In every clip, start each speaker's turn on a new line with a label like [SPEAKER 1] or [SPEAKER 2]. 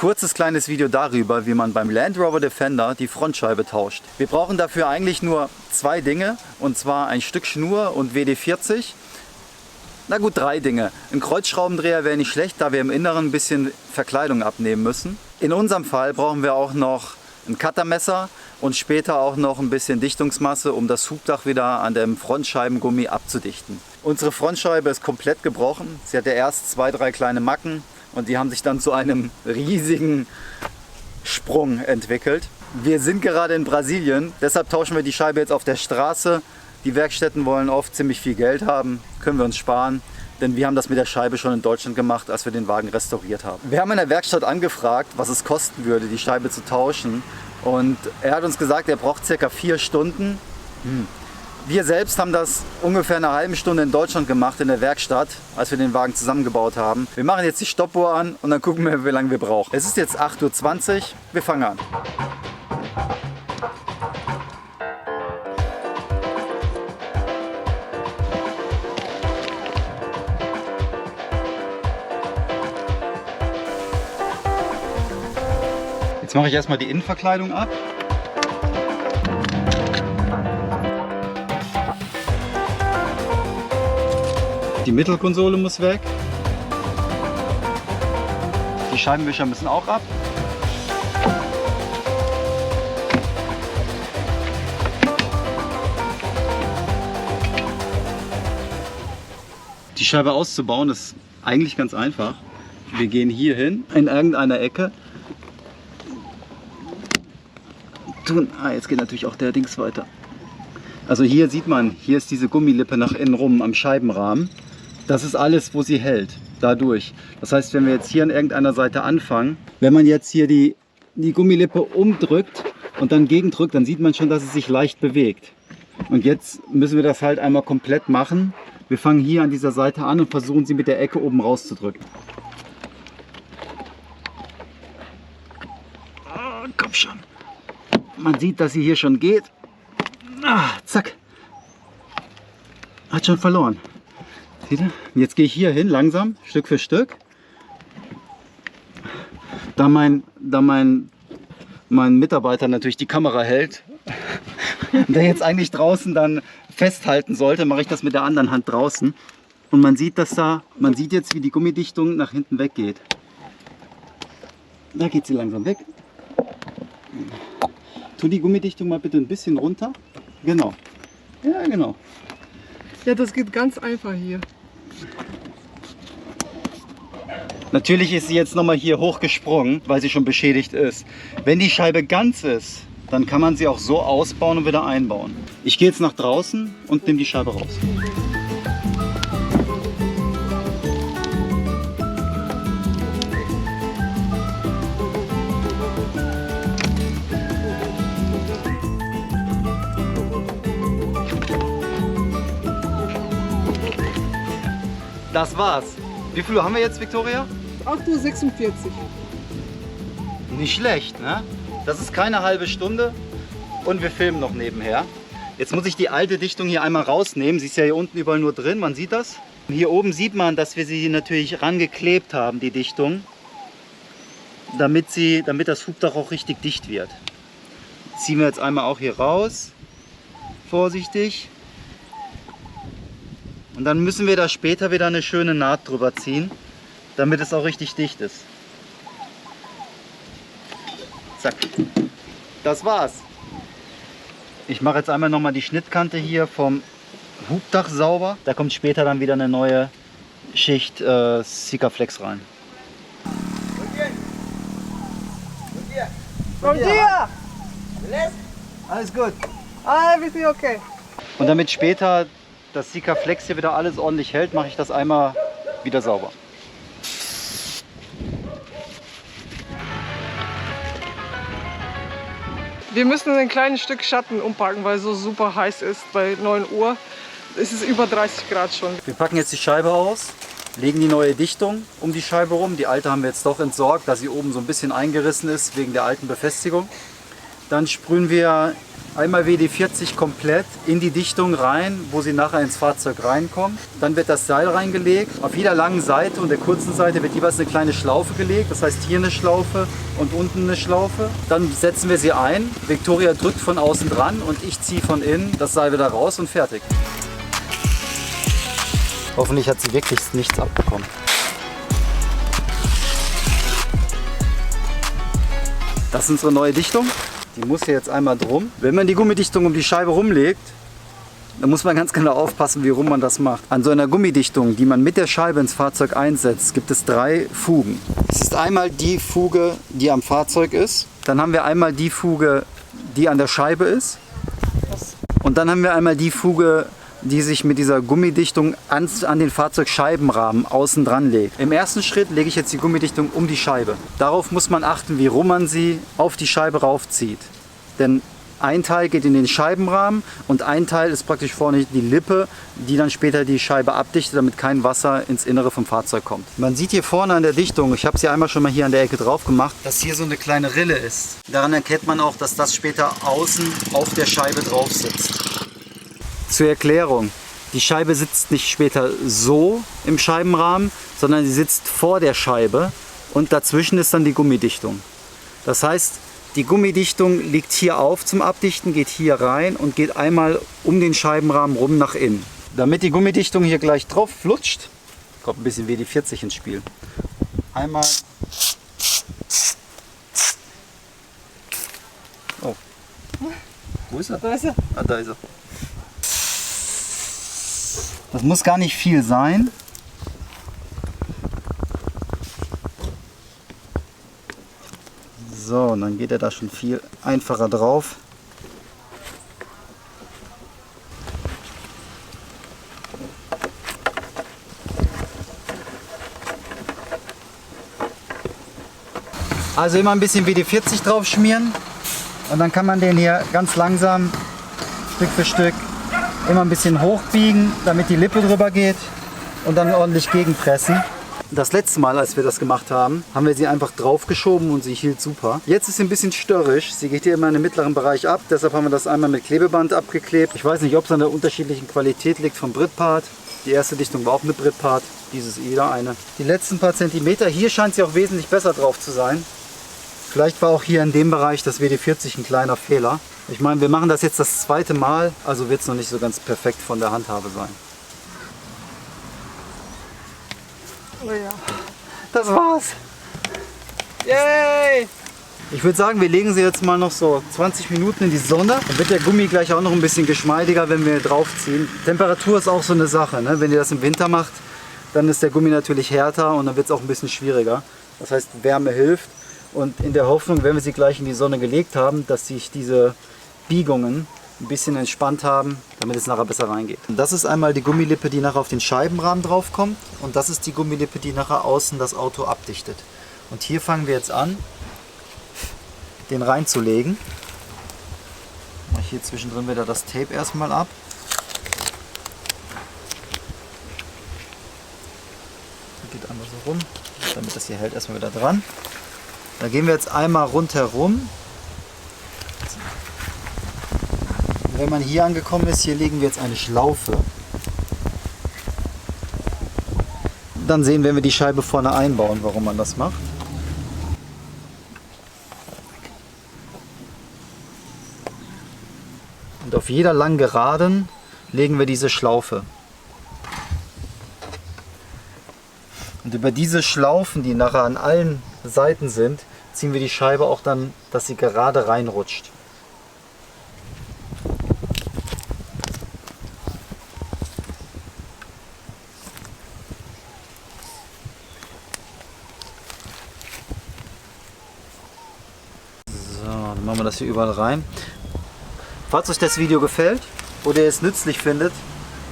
[SPEAKER 1] kurzes kleines Video darüber, wie man beim Land Rover Defender die Frontscheibe tauscht. Wir brauchen dafür eigentlich nur zwei Dinge, und zwar ein Stück Schnur und WD-40. Na gut, drei Dinge. Ein Kreuzschraubendreher wäre nicht schlecht, da wir im Inneren ein bisschen Verkleidung abnehmen müssen. In unserem Fall brauchen wir auch noch ein Cuttermesser und später auch noch ein bisschen Dichtungsmasse, um das Hubdach wieder an dem Frontscheibengummi abzudichten. Unsere Frontscheibe ist komplett gebrochen. Sie hatte erst 2, 3 kleine Macken und die haben sich dann zu einem riesigen Sprung entwickelt. Wir sind gerade in Brasilien, deshalb tauschen wir die Scheibe jetzt auf der Straße. Die Werkstätten wollen oft ziemlich viel Geld haben, können wir uns sparen. Denn wir haben das mit der Scheibe schon in Deutschland gemacht, als wir den Wagen restauriert haben. Wir haben in der Werkstatt angefragt, was es kosten würde, die Scheibe zu tauschen. Und er hat uns gesagt, er braucht ca. 4 Stunden. Wir selbst haben das ungefähr eine halbe Stunde in Deutschland gemacht, in der Werkstatt, als wir den Wagen zusammengebaut haben. Wir machen jetzt die Stoppuhr an und dann gucken wir, wie lange wir brauchen. Es ist jetzt 8:20 Uhr, wir fangen an. Jetzt mache ich erstmal die Innenverkleidung ab. Die Mittelkonsole muss weg. Die Scheibenwischer müssen auch ab. Die Scheibe auszubauen ist eigentlich ganz einfach. Wir gehen hier hin, in irgendeiner Ecke. Jetzt geht natürlich auch der Dings weiter. Also hier sieht man, hier ist diese Gummilippe nach innen rum am Scheibenrahmen. Das ist alles, wo sie hält, dadurch. Das heißt, wenn wir jetzt hier an irgendeiner Seite anfangen, wenn man jetzt hier die Gummilippe umdrückt und dann gegendrückt, dann sieht man schon, dass es sich leicht bewegt. Und jetzt müssen wir das halt einmal komplett machen. Wir fangen hier an dieser Seite an und versuchen sie mit der Ecke oben rauszudrücken. Oh, komm schon. Man sieht, dass sie hier schon geht. Zack. Hat schon verloren. Seht ihr? Jetzt gehe ich hier hin, langsam, Stück für Stück. Da mein Mitarbeiter natürlich die Kamera hält, der jetzt eigentlich draußen dann festhalten sollte, mache ich das mit der anderen Hand draußen. Und man sieht, man sieht jetzt, wie die Gummidichtung nach hinten weggeht. Da geht sie langsam weg. Tu die Gummidichtung mal bitte ein bisschen runter. Genau. Ja, genau.
[SPEAKER 2] Ja, das geht ganz einfach hier.
[SPEAKER 1] Natürlich ist sie jetzt nochmal hier hochgesprungen, weil sie schon beschädigt ist. Wenn die Scheibe ganz ist, dann kann man sie auch so ausbauen und wieder einbauen. Ich gehe jetzt nach draußen und nehme die Scheibe raus. Das war's. Wie viel Uhr haben wir jetzt, Victoria?
[SPEAKER 2] 8:46 Uhr.
[SPEAKER 1] Nicht schlecht, ne? Das ist keine halbe Stunde und wir filmen noch nebenher. Jetzt muss ich die alte Dichtung hier einmal rausnehmen. Sie ist ja hier unten überall nur drin, man sieht das. Hier oben sieht man, dass wir sie natürlich rangeklebt haben, die Dichtung, damit das Hubdach auch richtig dicht wird. Ziehen wir jetzt einmal auch hier raus, vorsichtig. Und dann müssen wir da später wieder eine schöne Naht drüber ziehen, damit es auch richtig dicht ist. Zack. Das war's. Ich mache jetzt einmal nochmal die Schnittkante hier vom Hubdach sauber. Da kommt später dann wieder eine neue Schicht Sikaflex rein.
[SPEAKER 2] Bom dia!
[SPEAKER 1] Alles gut.
[SPEAKER 2] Everything okay.
[SPEAKER 1] Und damit später das Sikaflex hier wieder alles ordentlich hält, mache ich das einmal wieder sauber.
[SPEAKER 2] Wir müssen ein kleines Stück Schatten umpacken, weil es so super heiß ist. Bei 9 Uhr ist es über 30 Grad schon.
[SPEAKER 1] Wir packen jetzt die Scheibe aus, legen die neue Dichtung um die Scheibe rum. Die alte haben wir jetzt doch entsorgt, da sie oben so ein bisschen eingerissen ist wegen der alten Befestigung. Dann sprühen wir einmal WD-40 komplett in die Dichtung rein, wo sie nachher ins Fahrzeug reinkommt. Dann wird das Seil reingelegt. Auf jeder langen Seite und der kurzen Seite wird jeweils eine kleine Schlaufe gelegt. Das heißt hier eine Schlaufe und unten eine Schlaufe. Dann setzen wir sie ein. Victoria drückt von außen dran und ich ziehe von innen das Seil wieder raus und fertig. Hoffentlich hat sie wirklich nichts abbekommen. Das ist unsere neue Dichtung. Die muss hier jetzt einmal drum. Wenn man die Gummidichtung um die Scheibe rumlegt, dann muss man ganz genau aufpassen, wie rum man das macht. An so einer Gummidichtung, die man mit der Scheibe ins Fahrzeug einsetzt, gibt es 3 Fugen. Es ist einmal die Fuge, die am Fahrzeug ist. Dann haben wir einmal die Fuge, die an der Scheibe ist. Und dann haben wir einmal die Fuge, die sich mit dieser Gummidichtung an den Fahrzeugscheibenrahmen außen dran legt. Im ersten Schritt lege ich jetzt die Gummidichtung um die Scheibe. Darauf muss man achten, wie rum man sie auf die Scheibe raufzieht. Denn ein Teil geht in den Scheibenrahmen und ein Teil ist praktisch vorne die Lippe, die dann später die Scheibe abdichtet, damit kein Wasser ins Innere vom Fahrzeug kommt. Man sieht hier vorne an der Dichtung, ich habe sie einmal schon mal hier an der Ecke drauf gemacht, dass hier so eine kleine Rille ist. Daran erkennt man auch, dass das später außen auf der Scheibe drauf sitzt. Zur Erklärung, die Scheibe sitzt nicht später so im Scheibenrahmen, sondern sie sitzt vor der Scheibe und dazwischen ist dann die Gummidichtung. Das heißt, die Gummidichtung liegt hier auf zum Abdichten, geht hier rein und geht einmal um den Scheibenrahmen rum nach innen. Damit die Gummidichtung hier gleich drauf flutscht, kommt ein bisschen WD-40 ins Spiel. Einmal. Oh. Wo ist er?
[SPEAKER 2] Da ist er.
[SPEAKER 1] Ah, da ist er. Das muss gar nicht viel sein. So, und dann geht er da schon viel einfacher drauf. Also immer ein bisschen WD-40 drauf schmieren und dann kann man den hier ganz langsam Stück für Stück immer ein bisschen hochbiegen, damit die Lippe drüber geht und dann ordentlich gegenpressen. Das letzte Mal, als wir das gemacht haben, haben wir sie einfach draufgeschoben und sie hielt super. Jetzt ist sie ein bisschen störrisch. Sie geht hier immer in den mittleren Bereich ab. Deshalb haben wir das einmal mit Klebeband abgeklebt. Ich weiß nicht, ob es an der unterschiedlichen Qualität liegt vom Britpart. Die erste Dichtung war auch mit Britpart. Dieses wieder eine. Die letzten paar Zentimeter, hier scheint sie auch wesentlich besser drauf zu sein. Vielleicht war auch hier in dem Bereich das WD-40 ein kleiner Fehler. Ich meine, wir machen das jetzt das zweite Mal, also wird es noch nicht so ganz perfekt von der Handhabe sein.
[SPEAKER 2] Oh ja.
[SPEAKER 1] Das war's.
[SPEAKER 2] Yay!
[SPEAKER 1] Ich würde sagen, wir legen sie jetzt mal noch so 20 Minuten in die Sonne. Dann wird der Gummi gleich auch noch ein bisschen geschmeidiger, wenn wir draufziehen. Temperatur ist auch so eine Sache, ne? Wenn ihr das im Winter macht, dann ist der Gummi natürlich härter und dann wird es auch ein bisschen schwieriger. Das heißt, Wärme hilft. Und in der Hoffnung, wenn wir sie gleich in die Sonne gelegt haben, dass sich diese Biegungen ein bisschen entspannt haben, damit es nachher besser reingeht. Und das ist einmal die Gummilippe, die nachher auf den Scheibenrahmen drauf kommt. Und das ist die Gummilippe, die nachher außen das Auto abdichtet. Und hier fangen wir jetzt an, den reinzulegen. Mache ich hier zwischendrin wieder das Tape erstmal ab. Geht einmal so rum, damit das hier hält, erstmal wieder dran. Da gehen wir jetzt einmal rundherum. Wenn man hier angekommen ist, hier legen wir jetzt eine Schlaufe. Dann sehen wir, wenn wir die Scheibe vorne einbauen, warum man das macht. Und auf jeder langen Geraden legen wir diese Schlaufe. Und über diese Schlaufen, die nachher an allen Seiten sind, ziehen wir die Scheibe auch dann, dass sie gerade reinrutscht. So, dann machen wir das hier überall rein. Falls euch das Video gefällt oder ihr es nützlich findet,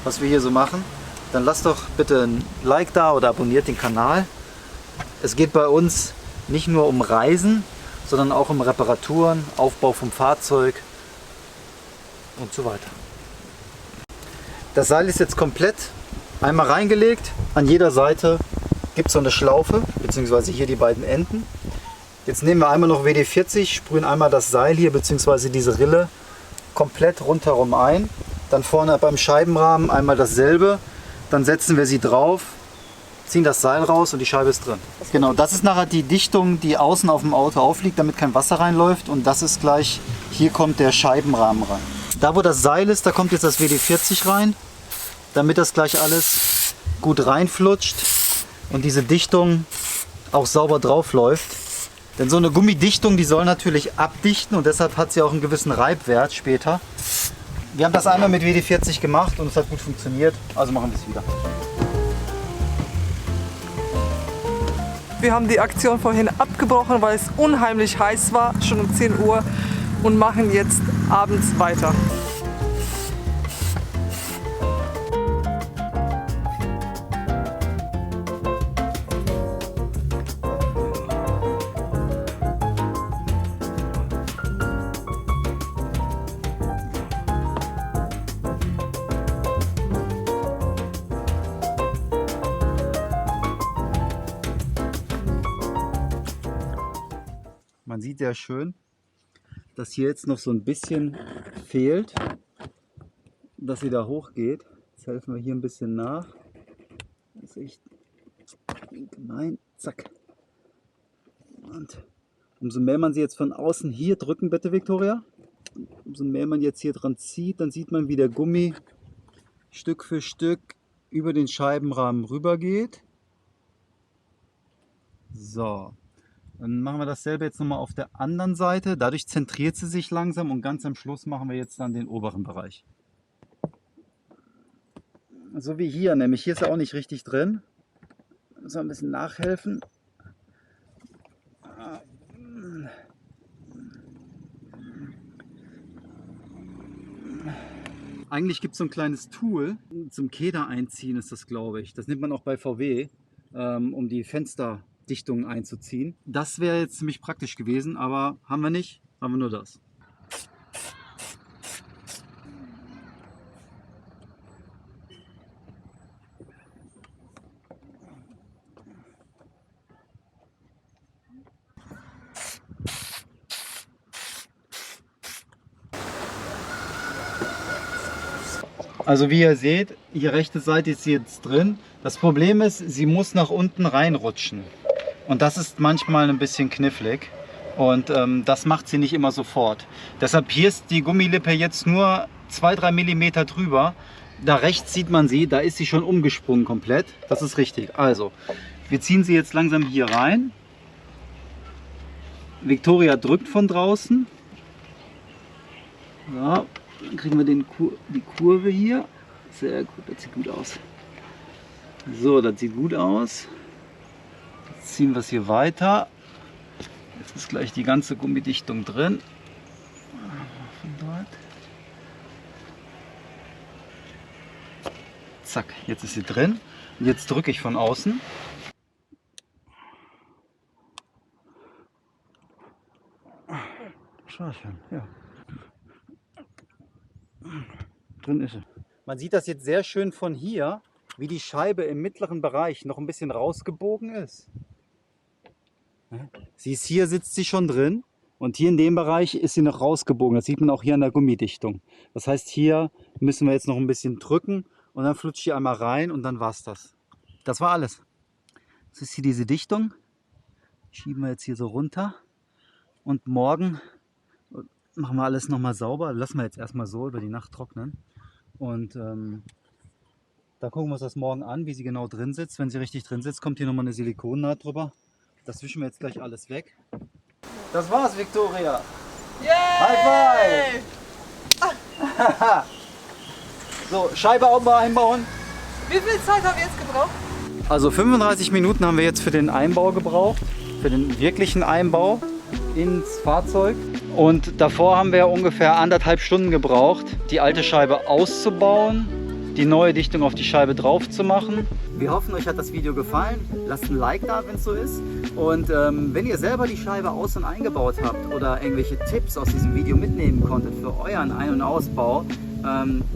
[SPEAKER 1] was wir hier so machen, dann lasst doch bitte ein Like da oder abonniert den Kanal. Es geht bei uns nicht nur um Reisen, sondern auch um Reparaturen, Aufbau vom Fahrzeug und so weiter. Das Seil ist jetzt komplett einmal reingelegt. An jeder Seite gibt es so eine Schlaufe, beziehungsweise hier die beiden Enden. Jetzt nehmen wir einmal noch WD-40, sprühen einmal das Seil hier bzw. diese Rille komplett rundherum ein. Dann vorne beim Scheibenrahmen einmal dasselbe. Dann setzen wir sie drauf, ziehen das Seil raus und die Scheibe ist drin. Genau, das ist nachher die Dichtung, die außen auf dem Auto aufliegt, damit kein Wasser reinläuft. Und das ist gleich, hier kommt der Scheibenrahmen rein. Da wo das Seil ist, da kommt jetzt das WD-40 rein, damit das gleich alles gut reinflutscht und diese Dichtung auch sauber drauf läuft. Denn so eine Gummidichtung, die soll natürlich abdichten und deshalb hat sie auch einen gewissen Reibwert später. Wir haben das einmal mit WD-40 gemacht und es hat gut funktioniert, also machen wir es wieder.
[SPEAKER 2] Wir haben die Aktion vorhin abgebrochen, weil es unheimlich heiß war, schon um 10 Uhr, und machen jetzt abends weiter.
[SPEAKER 1] Man sieht sehr schön, dass hier jetzt noch so ein bisschen fehlt, dass sie da hochgeht. Jetzt helfen wir hier ein bisschen nach. Das ist echt gemein. Zack. Und umso mehr man sie jetzt von außen hier drücken, bitte Victoria. Umso mehr man jetzt hier dran zieht, dann sieht man, wie der Gummi Stück für Stück über den Scheibenrahmen rüber geht. So. Dann machen wir dasselbe jetzt nochmal auf der anderen Seite. Dadurch zentriert sie sich langsam und ganz am Schluss machen wir jetzt dann den oberen Bereich. So wie hier, nämlich hier ist er auch nicht richtig drin. Müssen wir ein bisschen nachhelfen. Eigentlich gibt es so ein kleines Tool zum Keder einziehen, ist das, glaube ich. Das nimmt man auch bei VW, um die Fensterdichtungen einzuziehen. Das wäre jetzt ziemlich praktisch gewesen, aber haben wir nicht, haben wir nur das. Also wie ihr seht, die rechte Seite ist jetzt drin. Das Problem ist, sie muss nach unten reinrutschen. Und das ist manchmal ein bisschen knifflig. Und das macht sie nicht immer sofort. Deshalb hier ist die Gummilippe jetzt nur 2-3 mm drüber. Da rechts sieht man sie, da ist sie schon umgesprungen komplett. Das ist richtig. Also, wir ziehen sie jetzt langsam hier rein. Victoria drückt von draußen. So. Dann kriegen wir die Kurve hier. Sehr gut, das sieht gut aus. So, das sieht gut aus. Jetzt ziehen wir es hier weiter. Jetzt ist gleich die ganze Gummidichtung drin. Von dort. Zack, jetzt ist sie drin. Und jetzt drücke ich von außen. Schön, ja. Drin ist sie. Man sieht das jetzt sehr schön von hier, wie die Scheibe im mittleren Bereich noch ein bisschen rausgebogen ist. Sie ist hier, sitzt sie schon drin und hier in dem Bereich ist sie noch rausgebogen. Das sieht man auch hier an der Gummidichtung. Das heißt, hier müssen wir jetzt noch ein bisschen drücken und dann flutscht die einmal rein und dann war es das. Das war alles. Das ist hier diese Dichtung. Schieben wir jetzt hier so runter und morgen machen wir alles nochmal sauber. Lassen wir jetzt erstmal so über die Nacht trocknen. Und da gucken wir uns das morgen an, wie sie genau drin sitzt. Wenn sie richtig drin sitzt, kommt hier nochmal eine Silikonnaht drüber. Das wischen wir jetzt gleich alles weg. Das war's, Victoria.
[SPEAKER 2] Yay!
[SPEAKER 1] High five! So, Scheibe einbauen.
[SPEAKER 2] Wie viel Zeit haben wir jetzt gebraucht?
[SPEAKER 1] Also 35 Minuten haben wir jetzt für den Einbau gebraucht. Für den wirklichen Einbau ins Fahrzeug. Und davor haben wir ungefähr 1,5 Stunden gebraucht, die alte Scheibe auszubauen, die neue Dichtung auf die Scheibe drauf zu machen. Wir hoffen, euch hat das Video gefallen. Lasst ein Like da, wenn es so ist. Und wenn ihr selber die Scheibe aus- und eingebaut habt oder irgendwelche Tipps aus diesem Video mitnehmen konntet für euren Ein- und Ausbau,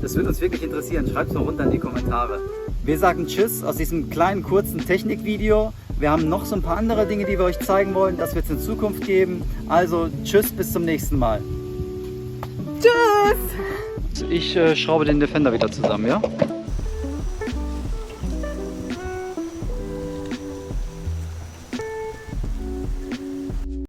[SPEAKER 1] das würde uns wirklich interessieren. Schreibt es mal runter in die Kommentare. Wir sagen Tschüss aus diesem kleinen, kurzen Technikvideo. Wir haben noch so ein paar andere Dinge, die wir euch zeigen wollen. Das wird es in Zukunft geben. Also tschüss, bis zum nächsten Mal.
[SPEAKER 2] Tschüss!
[SPEAKER 1] Ich schraube den Defender wieder zusammen, ja?